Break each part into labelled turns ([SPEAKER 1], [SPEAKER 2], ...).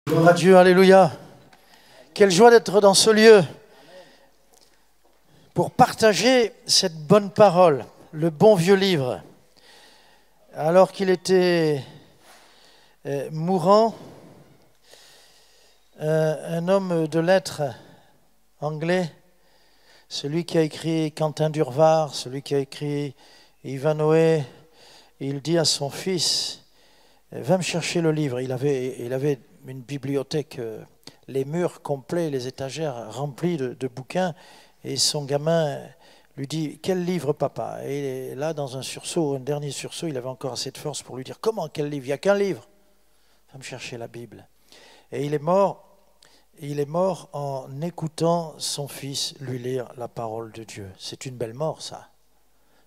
[SPEAKER 1] Gloire à Dieu, alléluia. Quelle joie d'être dans ce lieu pour partager cette bonne parole, le bon vieux livre. Alors qu'il était mourant, un homme de lettres anglais, celui qui a écrit Quentin Durvar, celui qui a écrit Ivanhoé, il dit à son fils, va me chercher le livre. Il avait une bibliothèque, les murs complets, les étagères remplies de bouquins, et son gamin lui dit, quel livre papa? Et là, dans un sursaut, un dernier sursaut, il avait encore assez de force pour lui dire, comment, quel livre? Il n'y a qu'un livre. Va me chercher la Bible. Et il est mort en écoutant son fils lui lire la parole de Dieu. C'est une belle mort, ça.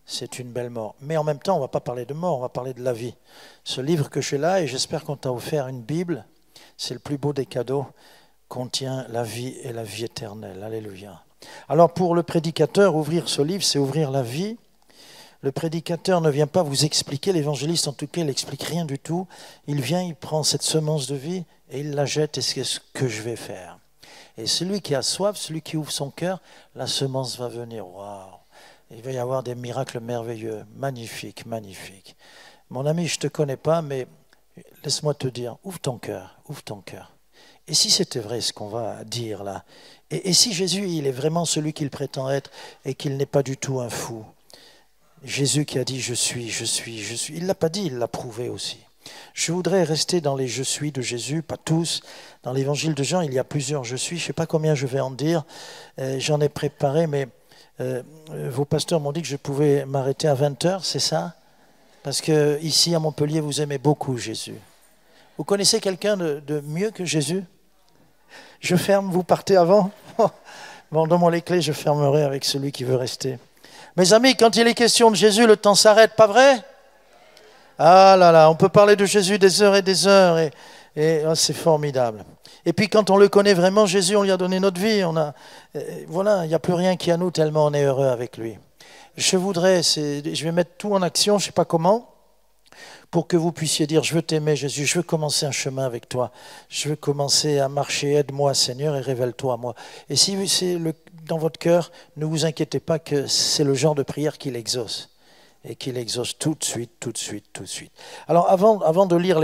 [SPEAKER 1] C'est une belle mort. Mais en même temps, on ne va pas parler de mort, on va parler de la vie. Ce livre que j'ai là, et j'espère qu'on t'a offert une Bible, c'est le plus beau des cadeaux, contient la vie et la vie éternelle. Alléluia. Alors pour le prédicateur, ouvrir ce livre, c'est ouvrir la vie. Le prédicateur ne vient pas vous expliquer, l'évangéliste en tout cas, il n'explique rien du tout. Il vient, il prend cette semence de vie et il la jette, et c'est ce que je vais faire. Et celui qui a soif, celui qui ouvre son cœur, la semence va venir. Waouh! Il va y avoir des miracles merveilleux, magnifiques, magnifiques. Mon ami, je ne te connais pas, mais laisse-moi te dire, ouvre ton cœur, ouvre ton cœur. Et si c'était vrai ce qu'on va dire là, et si Jésus, il est vraiment celui qu'il prétend être et qu'il n'est pas du tout un fou, Jésus qui a dit je suis, il ne l'a pas dit, il l'a prouvé aussi. Je voudrais rester dans les je suis de Jésus, pas tous. Dans l'évangile de Jean, il y a plusieurs je suis, je ne sais pas combien je vais en dire, j'en ai préparé, mais vos pasteurs m'ont dit que je pouvais m'arrêter à 20h, c'est ça? Parce que ici à Montpellier, vous aimez beaucoup Jésus. Vous connaissez quelqu'un de mieux que Jésus? Je ferme, vous partez avant? Bon, donne-moi les clés, je fermerai avec celui qui veut rester. Mes amis, quand il est question de Jésus, le temps s'arrête, pas vrai? Ah là là, on peut parler de Jésus des heures, et oh, c'est formidable. Et puis quand on le connaît vraiment, Jésus, on lui a donné notre vie. Voilà, il n'y a plus rien qui est à nous tellement on est heureux avec lui. Je vais mettre tout en action, je ne sais pas comment, pour que vous puissiez dire, je veux t'aimer Jésus, je veux commencer un chemin avec toi, je veux commencer à marcher, aide-moi Seigneur et révèle-toi à moi. Et si c'est dans votre cœur, ne vous inquiétez pas que c'est le genre de prière qu'il exauce. Et qu'il exauce tout de suite, tout de suite, tout de suite. Alors avant de lire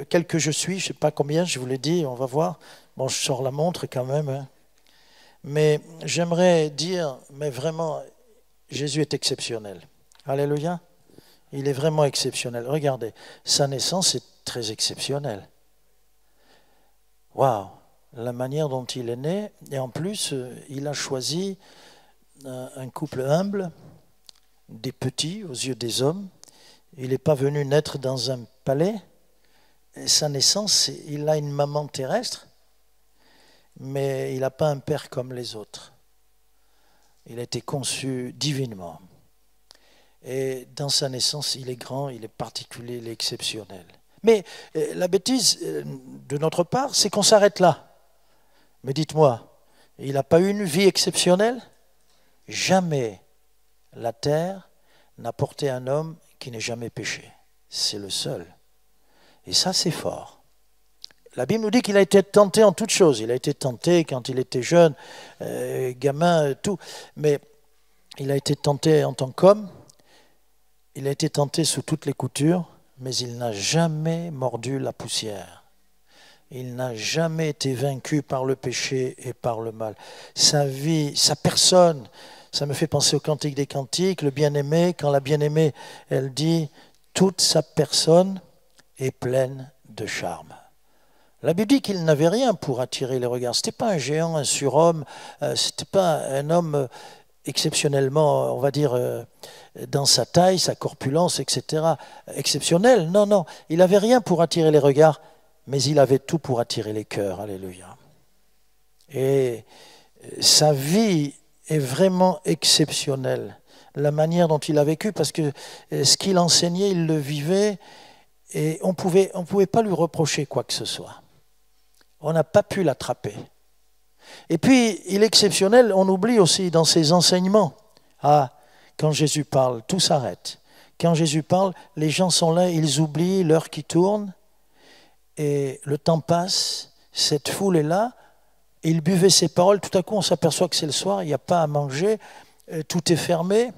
[SPEAKER 1] quelques je suis, je ne sais pas combien, je vous l'ai dit, on va voir. Bon, je sors la montre quand même. Hein. Mais j'aimerais dire, mais vraiment, Jésus est exceptionnel. Alléluia. Il est vraiment exceptionnel. Regardez, sa naissance est très exceptionnelle. Waouh, la manière dont il est né. Et en plus, il a choisi un couple humble, des petits aux yeux des hommes. Il n'est pas venu naître dans un palais. Et sa naissance, il a une maman terrestre, mais il n'a pas un père comme les autres. Il a été conçu divinement. Et dans sa naissance, il est grand, il est particulier, il est exceptionnel. Mais la bêtise de notre part, c'est qu'on s'arrête là. Mais dites-moi, il n'a pas eu une vie exceptionnelle? Jamais la terre n'a porté un homme qui n'ait jamais péché. C'est le seul. Et ça, c'est fort. La Bible nous dit qu'il a été tenté en toutes choses. Il a été tenté quand il était jeune, gamin, tout. Mais il a été tenté en tant qu'homme. Il a été tenté sous toutes les coutures, mais il n'a jamais mordu la poussière. Il n'a jamais été vaincu par le péché et par le mal. Sa vie, sa personne, ça me fait penser au Cantique des Cantiques, le bien-aimé, quand la bien-aimée, elle dit « Toute sa personne est pleine de charme ». La Bible dit qu'il n'avait rien pour attirer les regards. Ce n'était pas un géant, un surhomme, ce n'était pas un homme exceptionnellement, on va dire, dans sa taille, sa corpulence, etc. Exceptionnel. Non, non, il n'avait rien pour attirer les regards, mais il avait tout pour attirer les cœurs. Alléluia. Et sa vie est vraiment exceptionnelle. La manière dont il a vécu, parce que ce qu'il enseignait, il le vivait, et on pouvait pas lui reprocher quoi que ce soit. On n'a pas pu l'attraper. Et puis, il est exceptionnel, on oublie aussi dans ses enseignements. Ah, quand Jésus parle, tout s'arrête. Quand Jésus parle, les gens sont là, ils oublient l'heure qui tourne, Et le temps passe, cette foule est là, et il buvait ses paroles. Tout à coup, on s'aperçoit que c'est le soir, il n'y a pas à manger, tout est fermé.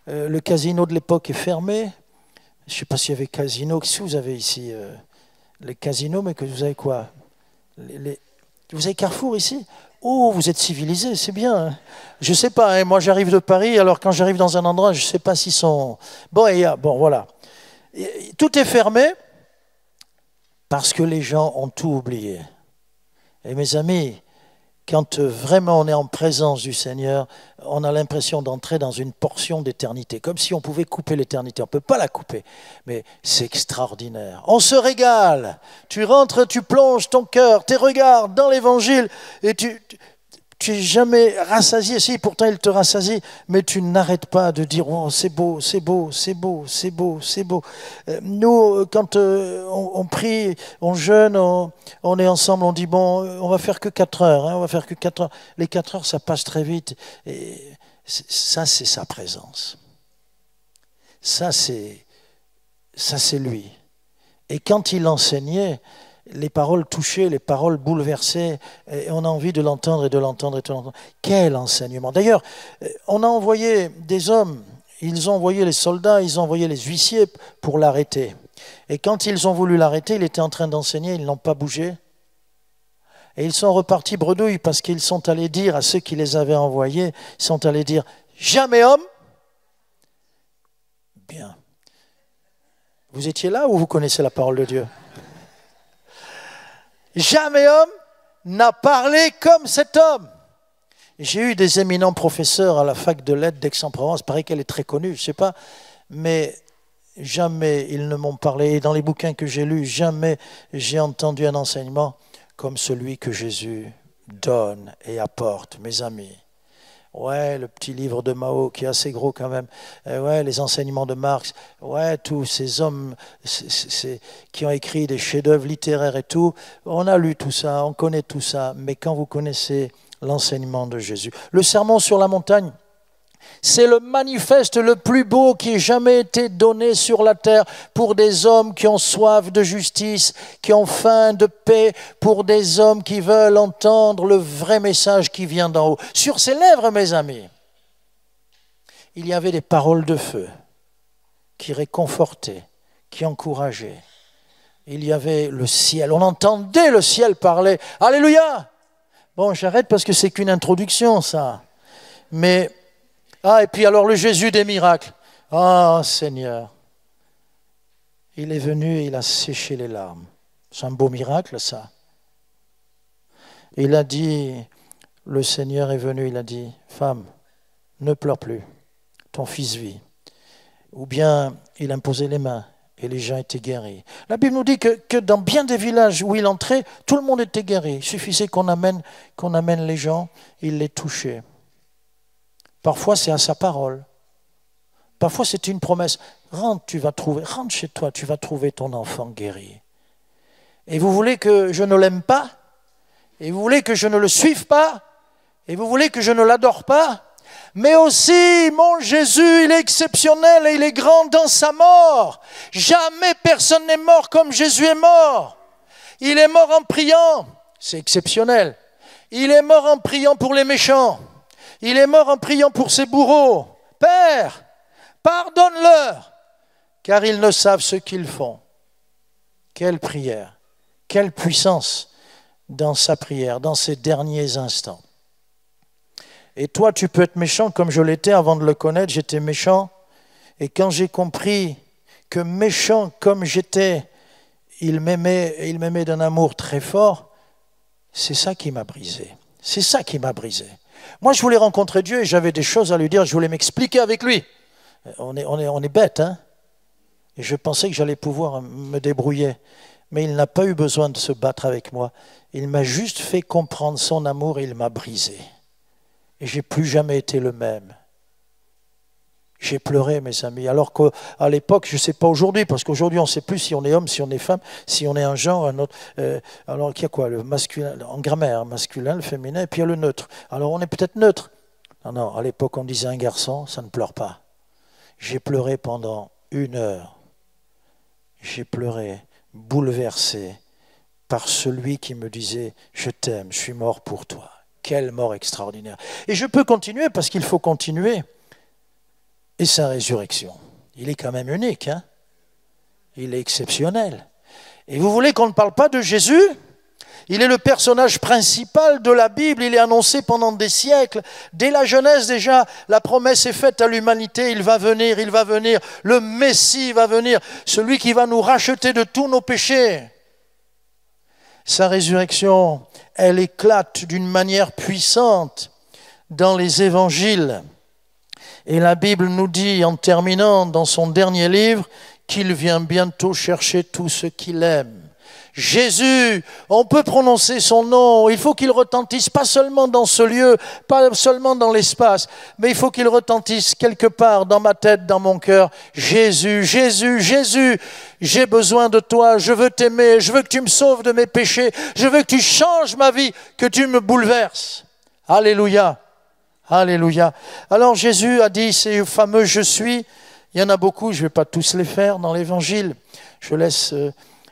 [SPEAKER 1] Le casino de l'époque est fermé. Je ne sais pas s'il y avait casino. Qu'est-ce que vous avez ici les casinos, mais que vous avez quoi Vous avez Carrefour ici? Oh, vous êtes civilisés, c'est bien. Hein. Je ne sais pas, hein, moi j'arrive de Paris, alors quand j'arrive dans un endroit, je ne sais pas s'ils sont... Bon, voilà. Tout est fermé parce que les gens ont tout oublié. Et mes amis, quand vraiment on est en présence du Seigneur, on a l'impression d'entrer dans une portion d'éternité, comme si on pouvait couper l'éternité. On ne peut pas la couper, mais c'est extraordinaire. On se régale. Tu rentres, tu plonges ton cœur, tes regards dans l'Évangile, et tu n'es jamais rassasié. Si, pourtant il te rassasie, mais tu n'arrêtes pas de dire « Oh, c'est beau, c'est beau, c'est beau, c'est beau, c'est beau ». Nous, quand on prie, on jeûne, on est ensemble, on dit « Bon, on va faire que 4 heures, hein, on va faire que 4 heures ». Les 4 heures, ça passe très vite. Et ça, c'est sa présence. Ça, c'est lui. Et quand il enseignait, les paroles touchées, les paroles bouleversées, et on a envie de l'entendre et de l'entendre et de l'entendre. Quel enseignement! D'ailleurs, on a envoyé des hommes, ils ont envoyé les soldats, ils ont envoyé les huissiers pour l'arrêter. Et quand ils ont voulu l'arrêter, il était en train d'enseigner, ils n'ont pas bougé. Et ils sont repartis bredouilles parce qu'ils sont allés dire à ceux qui les avaient envoyés, ils sont allés dire « Jamais homme !» Bien. Vous étiez là ou vous connaissez la parole de Dieu? Jamais homme n'a parlé comme cet homme. J'ai eu des éminents professeurs à la fac de lettres d'Aix-en-Provence, il paraît qu'elle est très connue, je ne sais pas, mais jamais ils ne m'ont parlé. Et dans les bouquins que j'ai lus, jamais j'ai entendu un enseignement comme celui que Jésus donne et apporte, mes amis. Ouais, le petit livre de Mao qui est assez gros quand même. Ouais, les enseignements de Marx. Ouais, tous ces hommes qui ont écrit des chefs-d'œuvre littéraires et tout. On a lu tout ça, on connaît tout ça. Mais quand vous connaissez l'enseignement de Jésus, le sermon sur la montagne, c'est le manifeste le plus beau qui ait jamais été donné sur la terre pour des hommes qui ont soif de justice, qui ont faim de paix, pour des hommes qui veulent entendre le vrai message qui vient d'en haut. Sur ses lèvres, mes amis, il y avait des paroles de feu qui réconfortaient, qui encourageaient. Il y avait le ciel, on entendait le ciel parler. Alléluia! Bon, j'arrête parce que c'est qu'une introduction, ça. Mais... Ah, et puis alors le Jésus des miracles. Ah, Seigneur, il est venu et il a séché les larmes. C'est un beau miracle, ça. Il a dit, le Seigneur est venu, il a dit, femme, ne pleure plus, ton fils vit. Ou bien, il imposait les mains et les gens étaient guéris. La Bible nous dit que dans bien des villages où il entrait, tout le monde était guéri. Il suffisait qu'on amène les gens, il les touchait. Parfois, c'est à sa parole. Parfois, c'est une promesse. Rentre chez toi, tu vas trouver ton enfant guéri. Et vous voulez que je ne l'aime pas? Et vous voulez que je ne le suive pas? Et vous voulez que je ne l'adore pas? Mais aussi, mon Jésus, il est exceptionnel et il est grand dans sa mort. Jamais personne n'est mort comme Jésus est mort. Il est mort en priant. C'est exceptionnel. Il est mort en priant pour les méchants. Il est mort en priant pour ses bourreaux. Père, pardonne-leur, car ils ne savent ce qu'ils font. Quelle prière, quelle puissance dans sa prière, dans ses derniers instants. Et toi, tu peux être méchant comme je l'étais avant de le connaître, j'étais méchant. Et quand j'ai compris que méchant comme j'étais, il m'aimait d'un amour très fort, c'est ça qui m'a brisé. C'est ça qui m'a brisé. Moi, je voulais rencontrer Dieu et j'avais des choses à lui dire, je voulais m'expliquer avec lui. On est bête, hein? Et je pensais que j'allais pouvoir me débrouiller. Mais il n'a pas eu besoin de se battre avec moi. Il m'a juste fait comprendre son amour et il m'a brisé. Et je n'ai plus jamais été le même. J'ai pleuré, mes amis. Alors qu'à l'époque, je ne sais pas aujourd'hui, parce qu'aujourd'hui, on ne sait plus si on est homme, si on est femme, si on est un genre, un autre. Alors, il y a quoi? Le masculin, en grammaire, masculin, le féminin, et puis il y a le neutre. Alors, on est peut-être neutre. Non, à l'époque, on disait un garçon, ça ne pleure pas. J'ai pleuré pendant 1 heure. J'ai pleuré, bouleversé, par celui qui me disait « Je t'aime, je suis mort pour toi ». Quelle mort extraordinaire. Et je peux continuer parce qu'il faut continuer. Et sa résurrection, il est quand même unique, hein? Il est exceptionnel. Et vous voulez qu'on ne parle pas de Jésus ? Il est le personnage principal de la Bible, il est annoncé pendant des siècles. Dès la Genèse déjà, la promesse est faite à l'humanité, il va venir, le Messie va venir, celui qui va nous racheter de tous nos péchés. Sa résurrection, elle éclate d'une manière puissante dans les évangiles. Et la Bible nous dit, en terminant dans son dernier livre, qu'il vient bientôt chercher tous ceux qu'il aime. Jésus, on peut prononcer son nom, il faut qu'il retentisse pas seulement dans ce lieu, pas seulement dans l'espace, mais il faut qu'il retentisse quelque part dans ma tête, dans mon cœur. Jésus, Jésus, Jésus, j'ai besoin de toi, je veux t'aimer, je veux que tu me sauves de mes péchés, je veux que tu changes ma vie, que tu me bouleverses. Alléluia, alléluia. Alors Jésus a dit ces fameux « je suis », il y en a beaucoup, je ne vais pas tous les faire dans l'évangile, je laisse...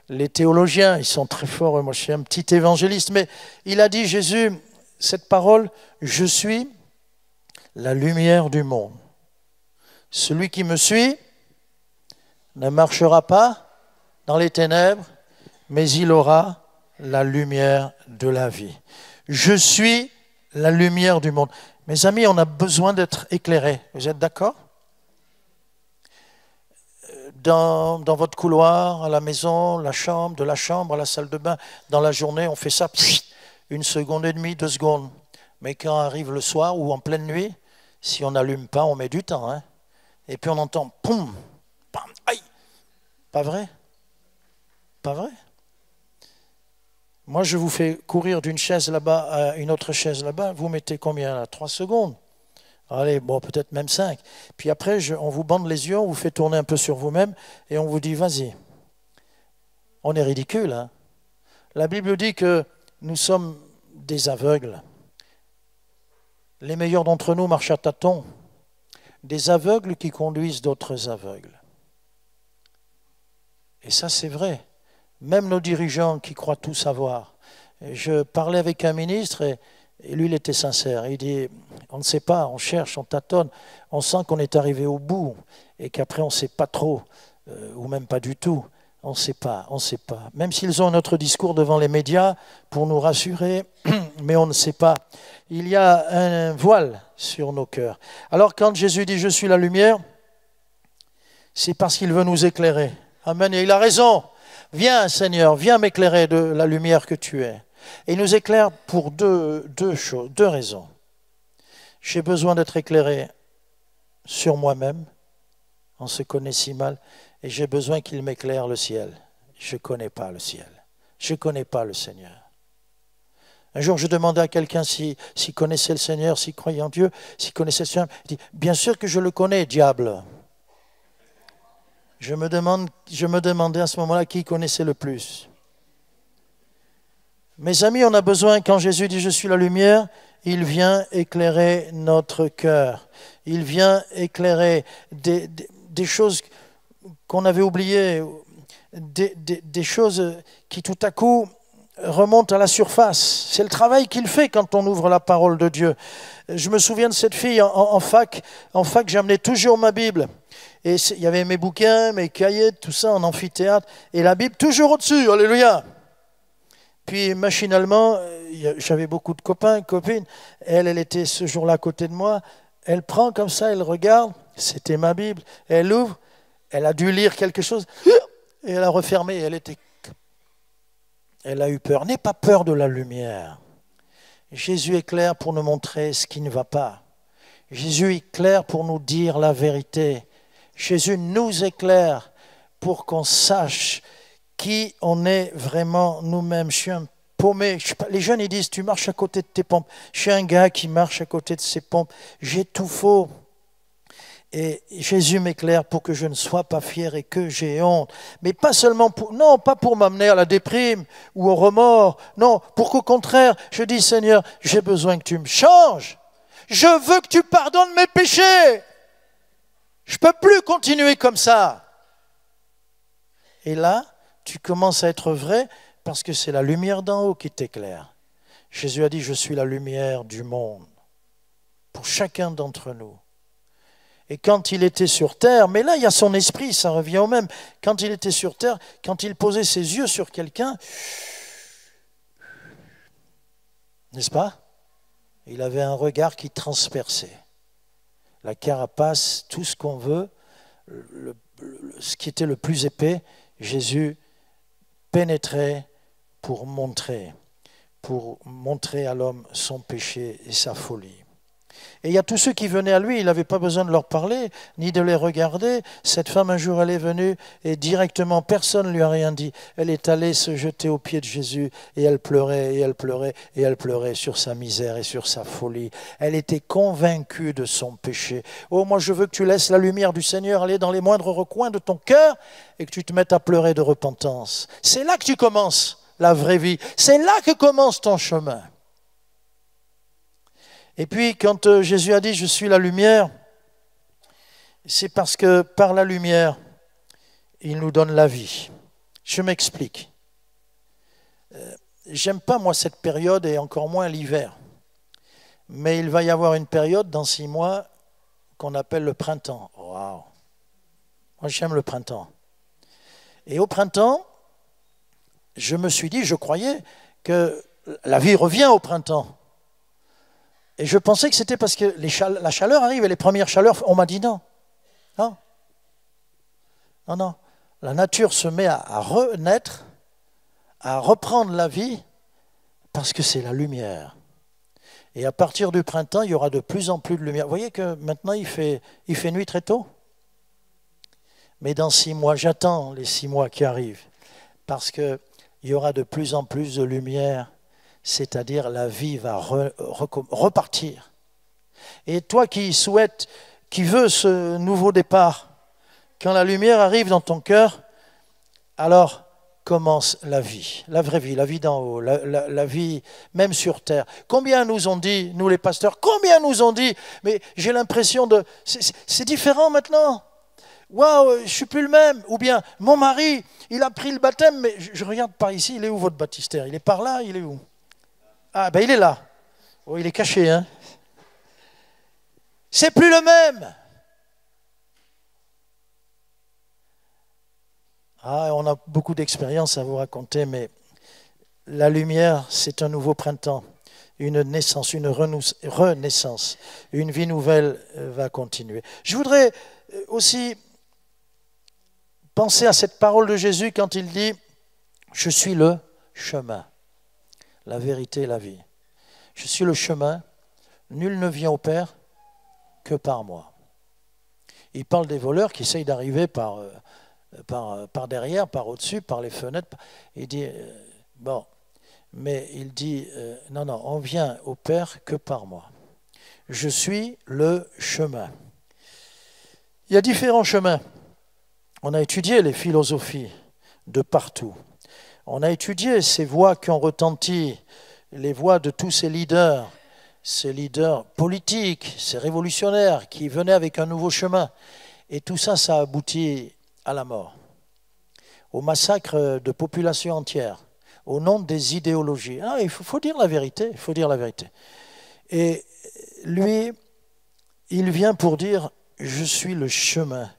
[SPEAKER 1] les théologiens, ils sont très forts, moi je suis un petit évangéliste, mais il a dit, Jésus, cette parole, je suis la lumière du monde. Celui qui me suit ne marchera pas dans les ténèbres, mais il aura la lumière de la vie. Je suis la lumière du monde. Mes amis, on a besoin d'être éclairés. Vous êtes d'accord ? Dans votre couloir, à la maison, la chambre, de la chambre à la salle de bain, dans la journée, on fait ça, 1 seconde et demie, 2 secondes. Mais quand arrive le soir ou en pleine nuit, si on n'allume pas, on met du temps. Hein. Et puis on entend, poum, pam, aïe. Pas vrai? Pas vrai? Moi, je vous fais courir d'une chaise là-bas à une autre chaise là-bas. Vous mettez combien là? 3 secondes. Allez, bon, peut-être même 5. Puis après, on vous bande les yeux, on vous fait tourner un peu sur vous-même et on vous dit, vas-y. On est ridicule, hein? La Bible dit que nous sommes des aveugles. Les meilleurs d'entre nous marchent à tâtons. Des aveugles qui conduisent d'autres aveugles. Et ça, c'est vrai. Même nos dirigeants qui croient tout savoir. Je parlais avec un ministre et lui, il était sincère. Il dit, on ne sait pas, on cherche, on tâtonne, on sent qu'on est arrivé au bout et qu'après on ne sait pas trop, ou même pas du tout. On ne sait pas, on ne sait pas. Même s'ils ont un autre discours devant les médias pour nous rassurer, mais on ne sait pas. Il y a un voile sur nos cœurs. Alors quand Jésus dit « Je suis la lumière », c'est parce qu'il veut nous éclairer. Amen. Et il a raison. Viens Seigneur, viens m'éclairer de la lumière que tu es. Et il nous éclaire pour deux raisons. J'ai besoin d'être éclairé sur moi-même, on se connaît si mal, et j'ai besoin qu'il m'éclaire le ciel. Je ne connais pas le ciel, je ne connais pas le Seigneur. Un jour, je demandais à quelqu'un s'il connaissait le Seigneur, s'il croyait en Dieu, s'il connaissait le Seigneur. Il dit, bien sûr que je le connais, diable. Je me demandais à ce moment-là qui connaissait le plus. Mes amis, on a besoin, quand Jésus dit « Je suis la lumière », il vient éclairer notre cœur. Il vient éclairer des choses qu'on avait oubliées, des choses qui tout à coup remontent à la surface. C'est le travail qu'il fait quand on ouvre la parole de Dieu. Je me souviens de cette fille en fac. En fac, j'amenais toujours ma Bible. Et il y avait mes bouquins, mes cahiers, tout ça en amphithéâtre. Et la Bible toujours au-dessus, alléluia. Puis machinalement, j'avais beaucoup de copains, copines. Elle était ce jour-là à côté de moi. Elle prend comme ça, elle regarde. C'était ma Bible. Elle ouvre. Elle a dû lire quelque chose. Et elle a refermé. Elle a eu peur. N'aie pas peur de la lumière. Jésus éclaire pour nous montrer ce qui ne va pas. Jésus éclaire pour nous dire la vérité. Jésus nous éclaire pour qu'on sache qui on est vraiment nous-mêmes. Je suis un paumé. Les jeunes, ils disent, tu marches à côté de tes pompes. Je suis un gars qui marche à côté de ses pompes. J'ai tout faux. Et Jésus m'éclaire pour que je ne sois pas fier et que j'ai honte. Mais pas seulement pas pour m'amener à la déprime ou au remords. Non, pour qu'au contraire, je dis, Seigneur, j'ai besoin que tu me changes. Je veux que tu pardonnes mes péchés. Je ne peux plus continuer comme ça. Et là, tu commences à être vrai parce que c'est la lumière d'en haut qui t'éclaire. Jésus a dit, je suis la lumière du monde, pour chacun d'entre nous. Et quand il était sur terre, mais là il y a son esprit, ça revient au même. Quand il était sur terre, quand il posait ses yeux sur quelqu'un, n'est-ce pas? Il avait un regard qui transperçait. La carapace, tout ce qu'on veut, ce qui était le plus épais, Jésus pénétrait pour montrer à l'homme son péché et sa folie. Et il y a tous ceux qui venaient à lui, il n'avait pas besoin de leur parler, ni de les regarder. Cette femme, un jour, elle est venue et directement, personne ne lui a rien dit. Elle est allée se jeter aux pieds de Jésus et elle pleurait, et elle pleurait, et elle pleurait sur sa misère et sur sa folie. Elle était convaincue de son péché. Oh, moi, je veux que tu laisses la lumière du Seigneur aller dans les moindres recoins de ton cœur et que tu te mettes à pleurer de repentance. C'est là que tu commences la vraie vie. C'est là que commence ton chemin. Et puis, quand Jésus a dit « Je suis la lumière », c'est parce que par la lumière, il nous donne la vie. Je m'explique. J'aime pas, moi, cette période et encore moins l'hiver. Mais il va y avoir une période dans 6 mois qu'on appelle le printemps. Waouh! Moi, j'aime le printemps. Et au printemps, je me suis dit, je croyais que la vie revient au printemps. Et je pensais que c'était parce que la chaleur arrive et les premières chaleurs, on m'a dit non. Non. Non, non. La nature se met à renaître, à reprendre la vie, parce que c'est la lumière. Et à partir du printemps, il y aura de plus en plus de lumière. Vous voyez que maintenant, il fait nuit très tôt. Mais dans 6 mois, j'attends les 6 mois qui arrivent, parce qu'il y aura de plus en plus de lumière. C'est-à-dire la vie va repartir. Et toi qui souhaites, qui veux ce nouveau départ, quand la lumière arrive dans ton cœur, alors commence la vie, la vraie vie, la vie d'en haut, la vie même sur terre. Combien nous ont dit, nous les pasteurs, combien nous ont dit, mais j'ai l'impression de... C'est différent maintenant. Waouh, je ne suis plus le même. Ou bien, mon mari, il a pris le baptême, mais je regarde par ici, il est où votre baptistère? Il est par là, il est où? Ah, ben il est là. Oh, il est caché, hein. C'est plus le même. Ah, on a beaucoup d'expériences à vous raconter, mais la lumière, c'est un nouveau printemps, une naissance, une renaissance, une vie nouvelle va continuer. Je voudrais aussi penser à cette parole de Jésus quand il dit « Je suis le chemin ». La vérité et la vie. Je suis le chemin, nul ne vient au Père que par moi. Il parle des voleurs qui essayent d'arriver par derrière, par au-dessus, par les fenêtres. Il dit, bon, mais il dit, non, non, on vient au Père que par moi. Je suis le chemin. Il y a différents chemins. On a étudié les philosophies de partout. On a étudié ces voix qui ont retenti, les voix de tous ces leaders politiques, ces révolutionnaires qui venaient avec un nouveau chemin. Et tout ça, ça aboutit à la mort, au massacre de populations entières, au nom des idéologies. Ah, il faut dire la vérité, il faut dire la vérité. Et lui, il vient pour dire, je suis le chemin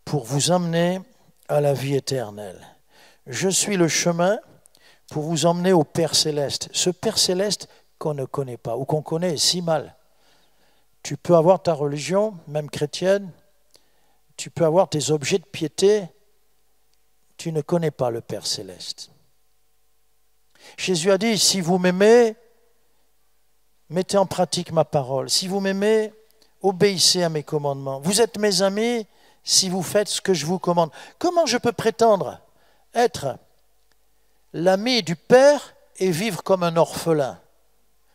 [SPEAKER 1] pour vous emmener à la vie éternelle. Je suis le chemin pour vous emmener au Père Céleste. Ce Père Céleste qu'on ne connaît pas, ou qu'on connaît si mal. Tu peux avoir ta religion, même chrétienne, tu peux avoir tes objets de piété, tu ne connais pas le Père Céleste. Jésus a dit, si vous m'aimez, mettez en pratique ma parole. Si vous m'aimez, obéissez à mes commandements. Vous êtes mes amis si vous faites ce que je vous commande. Comment je peux prétendre être l'ami du Père et vivre comme un orphelin?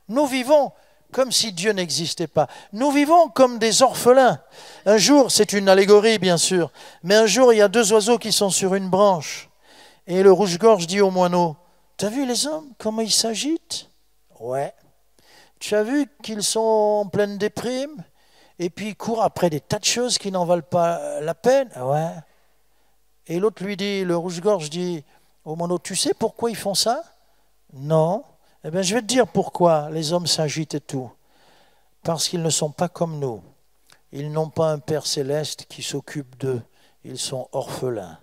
[SPEAKER 1] Nous vivons comme si Dieu n'existait pas. Nous vivons comme des orphelins. Un jour, c'est une allégorie bien sûr, mais un jour il y a 2 oiseaux qui sont sur une branche et le rouge-gorge dit au moineau, « T'as vu les hommes, comment ils s'agitent ?»« Ouais. »« Tu as vu qu'ils sont en pleine déprime et puis ils courent après des tas de choses qui n'en valent pas la peine ?»« Ouais. » Et l'autre lui dit, le rouge-gorge dit, Oh mon tu sais pourquoi ils font ça? Non. Eh bien, je vais te dire pourquoi les hommes s'agitent et tout. Parce qu'ils ne sont pas comme nous. Ils n'ont pas un Père céleste qui s'occupe d'eux. Ils sont orphelins.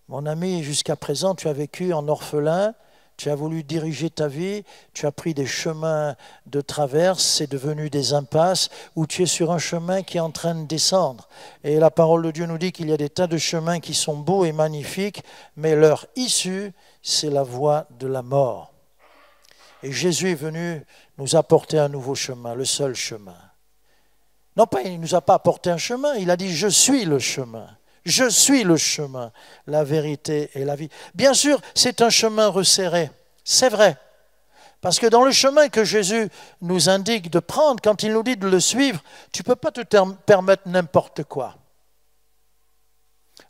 [SPEAKER 1] Mon ami, jusqu'à présent, tu as vécu en orphelin, tu as voulu diriger ta vie, tu as pris des chemins de traverse, c'est devenu des impasses, où tu es sur un chemin qui est en train de descendre. Et la parole de Dieu nous dit qu'il y a des tas de chemins qui sont beaux et magnifiques, mais leur issue, c'est la voie de la mort. Et Jésus est venu nous apporter un nouveau chemin, le seul chemin. Non pas, il ne nous a pas apporté un chemin, il a dit « je suis le chemin ». Je suis le chemin, la vérité et la vie. Bien sûr, c'est un chemin resserré, c'est vrai. Parce que dans le chemin que Jésus nous indique de prendre, quand il nous dit de le suivre, tu ne peux pas te permettre n'importe quoi.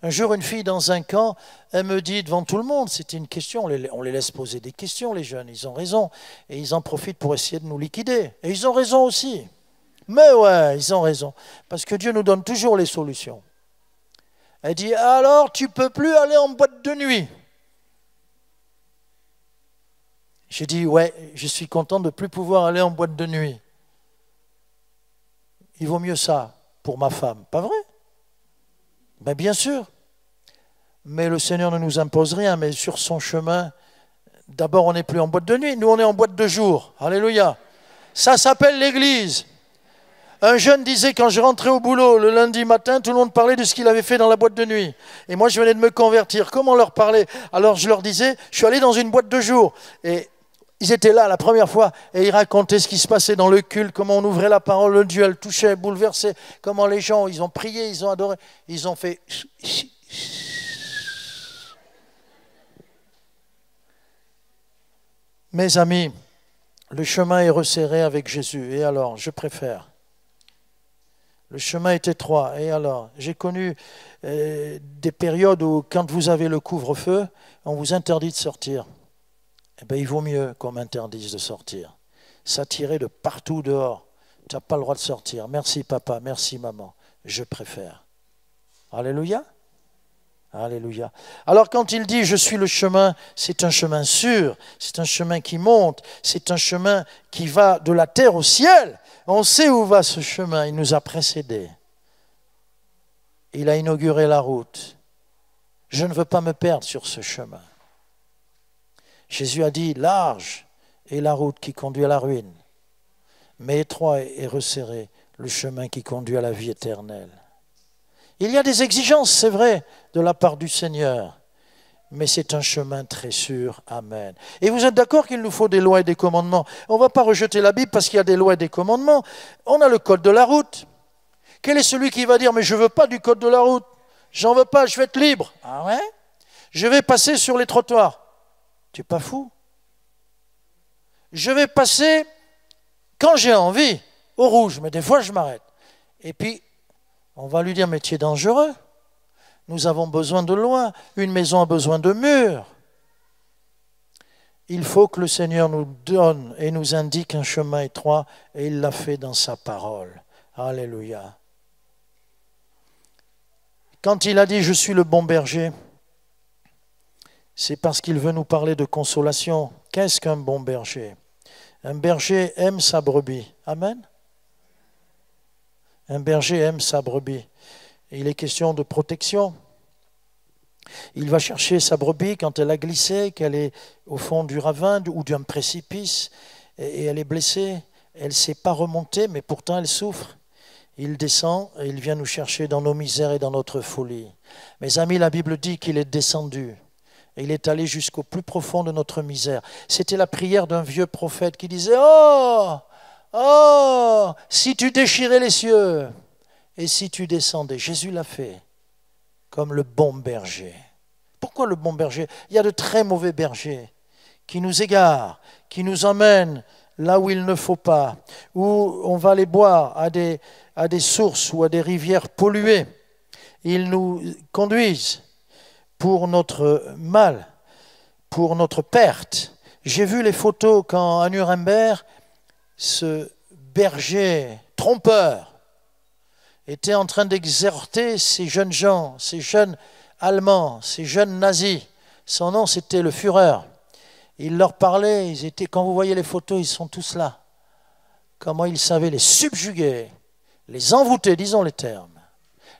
[SPEAKER 1] Un jour, une fille dans un camp, elle me dit devant tout le monde, c'était une question, on les laisse poser des questions, les jeunes, ils ont raison. Et ils en profitent pour essayer de nous liquider. Et ils ont raison aussi. Mais ouais, ils ont raison. Parce que Dieu nous donne toujours les solutions. Elle dit, alors tu ne peux plus aller en boîte de nuit. J'ai dit, ouais, je suis content de ne plus pouvoir aller en boîte de nuit. Il vaut mieux ça pour ma femme, pas vrai? Ben bien sûr. Mais le Seigneur ne nous impose rien, mais sur son chemin, d'abord on n'est plus en boîte de nuit, nous on est en boîte de jour. Alléluia. Ça s'appelle l'Église. Un jeune disait, quand je rentrais au boulot le lundi matin, tout le monde parlait de ce qu'il avait fait dans la boîte de nuit. Et moi, je venais de me convertir. Comment leur parler? Alors, je leur disais, je suis allé dans une boîte de jour. Et ils étaient là la première fois et ils racontaient ce qui se passait dans le culte, comment on ouvrait la parole de Dieu, elle touchait, bouleversait, comment les gens, ils ont prié, ils ont adoré, ils ont fait... Mes amis, le chemin est resserré avec Jésus. Et alors, je préfère. Le chemin est étroit. Et alors, j'ai connu des périodes où, quand vous avez le couvre-feu, on vous interdit de sortir. Eh bien, il vaut mieux qu'on m'interdise de sortir. S'attirer de partout dehors. Tu n'as pas le droit de sortir. Merci papa, merci maman. Je préfère. Alléluia. Alléluia. Alors quand il dit « je suis le chemin », c'est un chemin sûr, c'est un chemin qui monte, c'est un chemin qui va de la terre au ciel. On sait où va ce chemin, il nous a précédés. Il a inauguré la route. Je ne veux pas me perdre sur ce chemin. Jésus a dit « large est la route qui conduit à la ruine, mais étroit et resserré le chemin qui conduit à la vie éternelle. » Il y a des exigences, c'est vrai, de la part du Seigneur, mais c'est un chemin très sûr. Amen. Et vous êtes d'accord qu'il nous faut des lois et des commandements? On ne va pas rejeter la Bible parce qu'il y a des lois et des commandements. On a le code de la route. Quel est celui qui va dire « mais je ne veux pas du code de la route, j'en veux pas, je vais être libre ». Ah ouais? Je vais passer sur les trottoirs. Tu n'es pas fou? Je vais passer quand j'ai envie, au rouge, mais des fois je m'arrête. Et puis, on va lui dire, mais tu es dangereux. Nous avons besoin de lois. Une maison a besoin de murs. Il faut que le Seigneur nous donne et nous indique un chemin étroit, et il l'a fait dans sa parole. Alléluia. Quand il a dit « je suis le bon berger », c'est parce qu'il veut nous parler de consolation. Qu'est-ce qu'un bon berger? Un berger aime sa brebis. Amen. Un berger aime sa brebis. Il est question de protection. Il va chercher sa brebis quand elle a glissé, qu'elle est au fond du ravin ou d'un précipice, et elle est blessée. Elle ne sait pas remonter, mais pourtant elle souffre. Il descend et il vient nous chercher dans nos misères et dans notre folie. Mes amis, la Bible dit qu'il est descendu. Et il est allé jusqu'au plus profond de notre misère. C'était la prière d'un vieux prophète qui disait « Oh, oh, si tu déchirais les cieux et si tu descendais ». Jésus l'a fait comme le bon berger. Pourquoi le bon berger? Il y a de très mauvais bergers qui nous égarent, qui nous emmènent là où il ne faut pas, où on va les boire à des sources ou à des rivières polluées. Ils nous conduisent pour notre mal, pour notre perte. J'ai vu les photos quand à Nuremberg, ce berger trompeur était en train d'exhorter ces jeunes gens, ces jeunes Allemands, ces jeunes nazis, Son nom, c'était le Führer. Il leur parlait, ils étaient, quand vous voyez les photos, ils sont tous là. Comment il savait les subjuguer, les envoûter, disons les termes,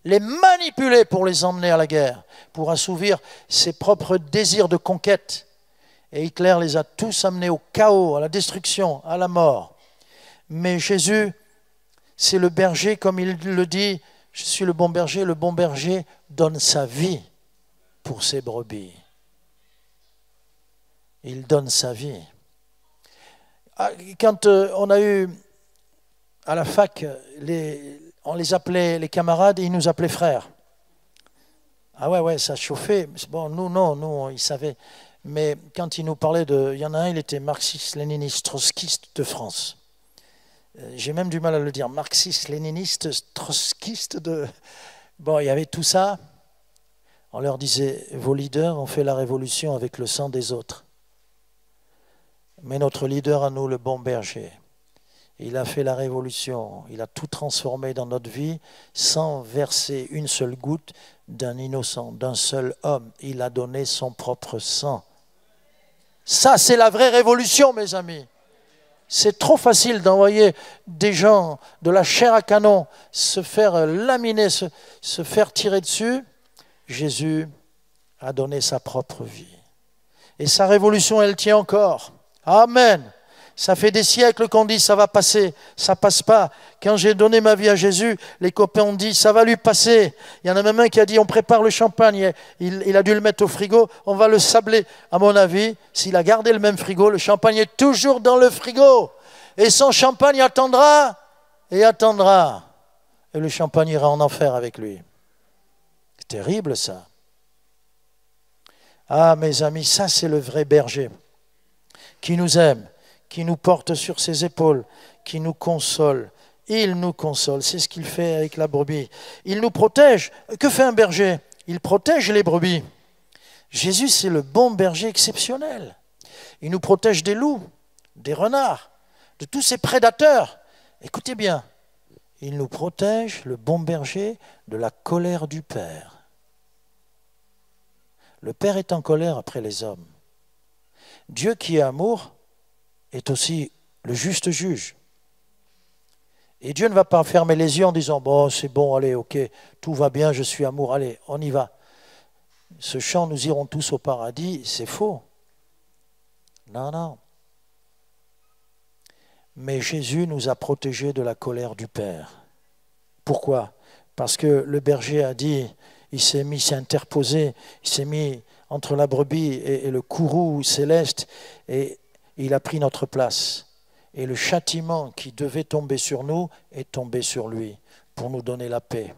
[SPEAKER 1] les manipuler pour les emmener à la guerre, pour assouvir ses propres désirs de conquête. Et Hitler les a tous amenés au chaos, à la destruction, à la mort. Mais Jésus, c'est le berger, comme il le dit, je suis le bon berger donne sa vie pour ses brebis. Il donne sa vie. Quand on a eu à la fac, on les appelait les camarades et ils nous appelaient frères. Ah ouais, ça chauffait. Bon, nous, ils savaient. Mais quand ils nous parlaient il y en a un, il était marxiste-léniniste, trotskiste de France. J'ai même du mal à le dire, marxiste-léniniste, trotskiste de... Bon, il y avait tout ça. On leur disait, vos leaders ont fait la révolution avec le sang des autres. Mais notre leader à nous, le bon berger, il a fait la révolution, il a tout transformé dans notre vie sans verser une seule goutte d'un innocent, d'un seul homme. Il a donné son propre sang. Ça, c'est la vraie révolution, mes amis. C'est trop facile d'envoyer des gens de la chair à canon se faire laminer, se faire tirer dessus. Jésus a donné sa propre vie. Et sa révolution, elle tient encore. Amen. Ça fait des siècles qu'on dit ça va passer, ça passe pas. Quand j'ai donné ma vie à Jésus, les copains ont dit ça va lui passer. Il y en a même un qui a dit on prépare le champagne, il a dû le mettre au frigo, on va le sabler. À mon avis, s'il a gardé le même frigo, le champagne est toujours dans le frigo. Et son champagne attendra et attendra. Et le champagne ira en enfer avec lui. C'est terrible ça. Ah mes amis, ça c'est le vrai berger qui nous aime, qui nous porte sur ses épaules, qui nous console. Il nous console, c'est ce qu'il fait avec la brebis. Il nous protège. Que fait un berger? Il protège les brebis. Jésus, c'est le bon berger exceptionnel. Il nous protège des loups, des renards, de tous ces prédateurs. Écoutez bien, il nous protège, le bon berger, de la colère du Père. Le Père est en colère après les hommes. Dieu qui est amour est aussi le juste juge. Et Dieu ne va pas fermer les yeux en disant « Bon, c'est bon, allez, ok, tout va bien, je suis amour, allez, on y va. » Ce chant « Nous irons tous au paradis », c'est faux. Non. Mais Jésus nous a protégés de la colère du Père. Pourquoi? Parce que le berger a dit, il s'est interposé, il s'est mis entre la brebis et le courroux céleste, et il a pris notre place. Et le châtiment qui devait tomber sur nous est tombé sur lui pour nous donner la paix.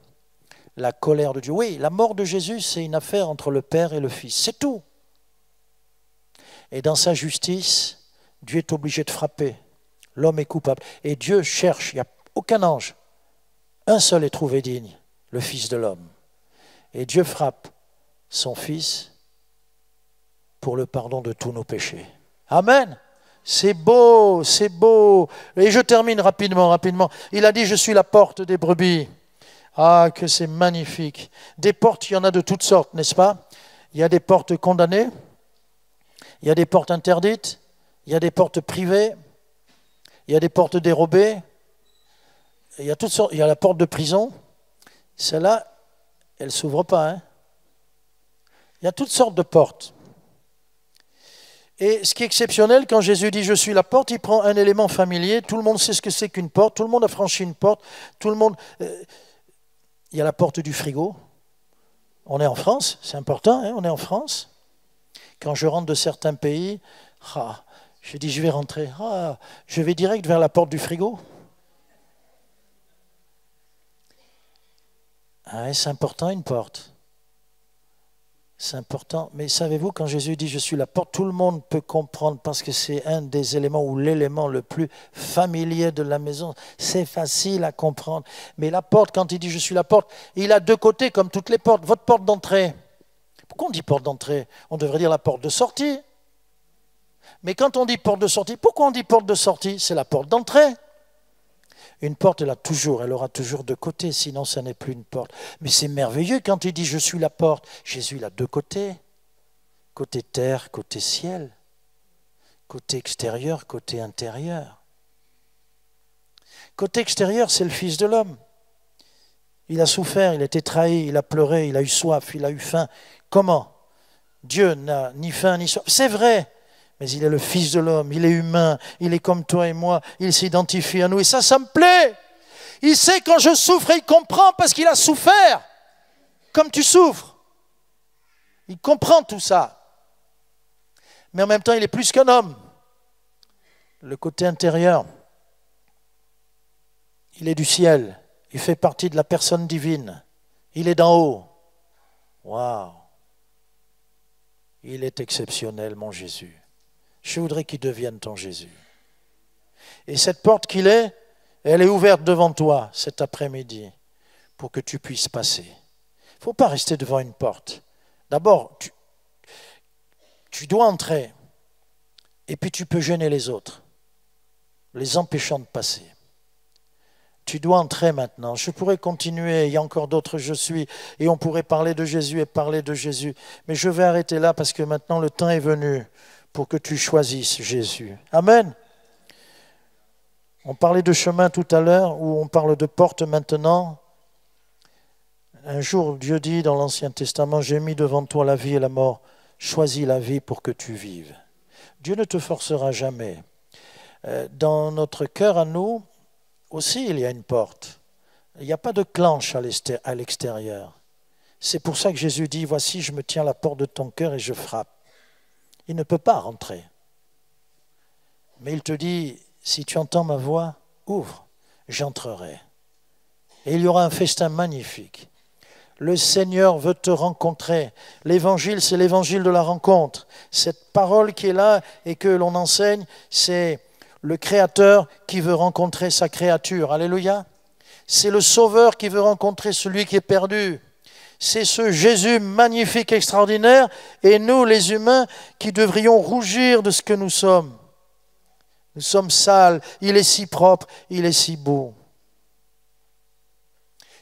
[SPEAKER 1] La colère de Dieu. Oui, la mort de Jésus, c'est une affaire entre le Père et le Fils. C'est tout. Et dans sa justice, Dieu est obligé de frapper. L'homme est coupable. Et Dieu cherche, il n'y a aucun ange. Un seul est trouvé digne, le Fils de l'homme. Et Dieu frappe son Fils pour le pardon de tous nos péchés. Amen. C'est beau, c'est beau. Et je termine rapidement. Il a dit, je suis la porte des brebis. Ah, que c'est magnifique. Des portes, il y en a de toutes sortes, n'est-ce pas? Il y a des portes condamnées, il y a des portes interdites, il y a des portes privées, il y a des portes dérobées, il y a toutes sortes. Il y a la porte de prison. Celle-là, elle ne s'ouvre pas. Hein? Il y a toutes sortes de portes. Et ce qui est exceptionnel, quand Jésus dit « je suis la porte », il prend un élément familier. Tout le monde sait ce que c'est qu'une porte. Tout le monde a franchi une porte. Tout le monde... il y a la porte du frigo. On est en France, c'est important, hein, on est en France. Quand je rentre de certains pays, je dis « je vais rentrer ». Je vais direct vers la porte du frigo. C'est important une porte. C'est important. Mais savez-vous, quand Jésus dit « je suis la porte », tout le monde peut comprendre parce que c'est un des éléments ou l'élément le plus familier de la maison. C'est facile à comprendre. Mais la porte, quand il dit « je suis la porte », il a deux côtés comme toutes les portes. Votre porte d'entrée. Pourquoi on dit porte d'entrée? On devrait dire la porte de sortie. Mais quand on dit porte de sortie, pourquoi on dit porte de sortie? C'est la porte d'entrée. Une porte, elle aura toujours deux côtés, sinon ça n'est plus une porte. Mais c'est merveilleux quand il dit « je suis la porte ». Jésus, il a deux côtés. Côté terre, côté ciel. Côté extérieur, côté intérieur. Côté extérieur, c'est le Fils de l'homme. Il a souffert, il a été trahi, il a pleuré, il a eu soif, il a eu faim. Comment? Dieu n'a ni faim ni soif. C'est vrai, mais il est le Fils de l'homme, il est humain, il est comme toi et moi, il s'identifie à nous. Et ça me plaît. Il sait quand je souffre et il comprend parce qu'il a souffert, comme tu souffres. Il comprend tout ça. Mais en même temps, il est plus qu'un homme. Le côté intérieur, il est du ciel. Il fait partie de la personne divine. Il est d'en haut. Waouh! Il est exceptionnel, mon Jésus. Je voudrais qu'il devienne ton Jésus. Et cette porte qu'il est, elle est ouverte devant toi cet après-midi pour que tu puisses passer. Il ne faut pas rester devant une porte. D'abord, tu dois entrer et puis tu peux gêner les autres, les empêchant de passer. Tu dois entrer maintenant. Je pourrais continuer, il y a encore d'autres je suis, et on pourrait parler de Jésus et parler de Jésus. Mais je vais arrêter là parce que maintenant le temps est venu pour que tu choisisses Jésus. Amen. On parlait de chemin tout à l'heure, ou on parle de porte maintenant. Un jour, Dieu dit dans l'Ancien Testament, j'ai mis devant toi la vie et la mort. Choisis la vie pour que tu vives. Dieu ne te forcera jamais. Dans notre cœur à nous, aussi, il y a une porte. Il n'y a pas de clenche à l'extérieur. C'est pour ça que Jésus dit, voici, je me tiens à la porte de ton cœur et je frappe. Il ne peut pas rentrer. Mais il te dit, si tu entends ma voix, ouvre, j'entrerai. Et il y aura un festin magnifique. Le Seigneur veut te rencontrer. L'évangile, c'est l'évangile de la rencontre. Cette parole qui est là et que l'on enseigne, c'est le Créateur qui veut rencontrer sa créature. Alléluia. C'est le Sauveur qui veut rencontrer celui qui est perdu. C'est ce Jésus magnifique, extraordinaire, et nous, les humains, qui devrions rougir de ce que nous sommes. Nous sommes sales, il est si propre, il est si beau.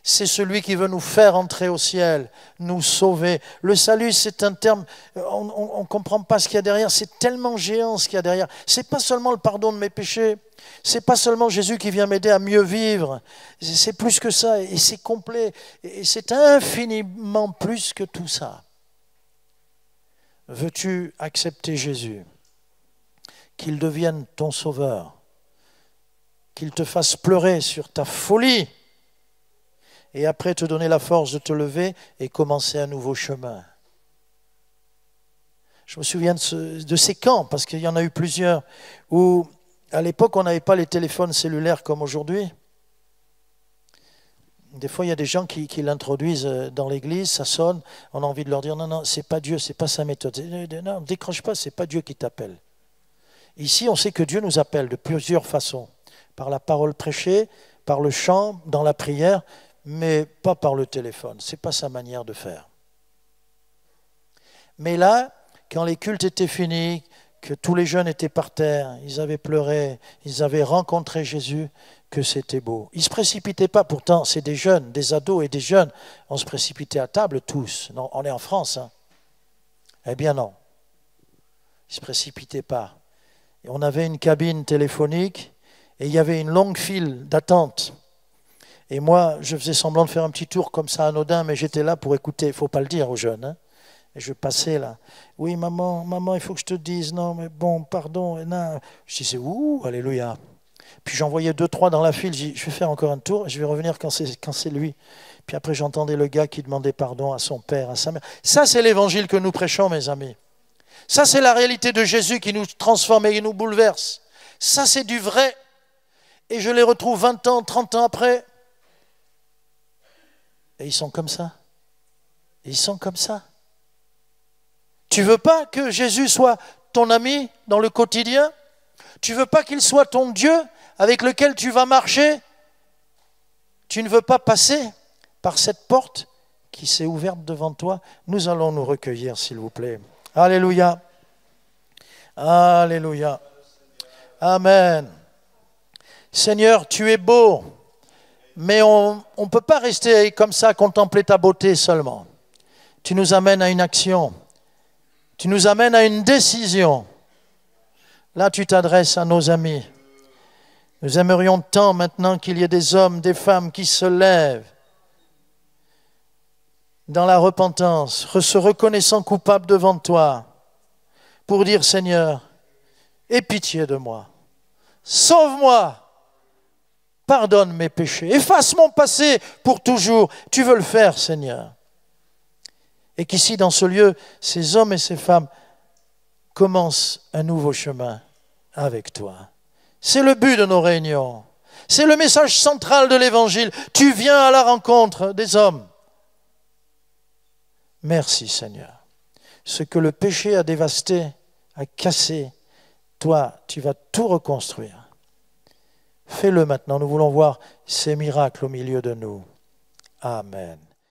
[SPEAKER 1] C'est celui qui veut nous faire entrer au ciel, nous sauver. Le salut, c'est un terme, on ne comprend pas ce qu'il y a derrière, c'est tellement géant ce qu'il y a derrière. Ce n'est pas seulement le pardon de mes péchés, ce n'est pas seulement Jésus qui vient m'aider à mieux vivre, c'est plus que ça, et c'est complet, et c'est infiniment plus que tout ça. Veux-tu accepter Jésus? Qu'il devienne ton sauveur, qu'il te fasse pleurer sur ta folie, et après te donner la force de te lever et commencer un nouveau chemin. Je me souviens de ces camps, parce qu'il y en a eu plusieurs, où à l'époque on n'avait pas les téléphones cellulaires comme aujourd'hui. Des fois il y a des gens qui l'introduisent dans l'église, ça sonne, on a envie de leur dire non, c'est pas Dieu, c'est pas sa méthode. Non, ne décroche pas, c'est pas Dieu qui t'appelle. Ici on sait que Dieu nous appelle de plusieurs façons, par la parole prêchée, par le chant, dans la prière, mais pas par le téléphone. Ce n'est pas sa manière de faire. Mais là, quand les cultes étaient finis, que tous les jeunes étaient par terre, ils avaient pleuré, ils avaient rencontré Jésus, que c'était beau. Ils ne se précipitaient pas, pourtant, c'est des jeunes, des ados et des jeunes. On se précipitait à table tous. Non, on est en France. Hein. Eh bien non. Ils ne se précipitaient pas. Et on avait une cabine téléphonique et il y avait une longue file d'attente. Et moi, je faisais semblant de faire un petit tour comme ça anodin, mais j'étais là pour écouter. Il ne faut pas le dire aux jeunes. Hein. Et je passais là. Oui, maman, il faut que je te dise. Non, mais bon, pardon. Non. Je disais, ouh, alléluia. Puis j'envoyais 2-3 dans la file. Je dis, je vais faire encore un tour et je vais revenir quand c'est lui. Puis après, j'entendais le gars qui demandait pardon à son père, à sa mère. Ça, c'est l'évangile que nous prêchons, mes amis. Ça, c'est la réalité de Jésus qui nous transforme et qui nous bouleverse. Ça, c'est du vrai. Et je les retrouve 20 ans, 30 ans après. Et ils sont comme ça. Ils sont comme ça. Tu veux pas que Jésus soit ton ami dans le quotidien? Tu veux pas qu'il soit ton Dieu avec lequel tu vas marcher? Tu ne veux pas passer par cette porte qui s'est ouverte devant toi? Nous allons nous recueillir, s'il vous plaît. Alléluia. Alléluia. Amen. Seigneur, tu es beau. Mais on ne peut pas rester comme ça, contempler ta beauté seulement. Tu nous amènes à une action. Tu nous amènes à une décision. Là, tu t'adresses à nos amis. Nous aimerions tant maintenant qu'il y ait des hommes, des femmes qui se lèvent dans la repentance, se reconnaissant coupables devant toi, pour dire, Seigneur, aie pitié de moi, sauve-moi, pardonne mes péchés, efface mon passé pour toujours. Tu veux le faire, Seigneur. Et qu'ici, dans ce lieu, ces hommes et ces femmes commencent un nouveau chemin avec toi. C'est le but de nos réunions. C'est le message central de l'Évangile. Tu viens à la rencontre des hommes. Merci, Seigneur. Ce que le péché a dévasté, a cassé, toi, tu vas tout reconstruire. Fais-le maintenant. Nous voulons voir ces miracles au milieu de nous. Amen.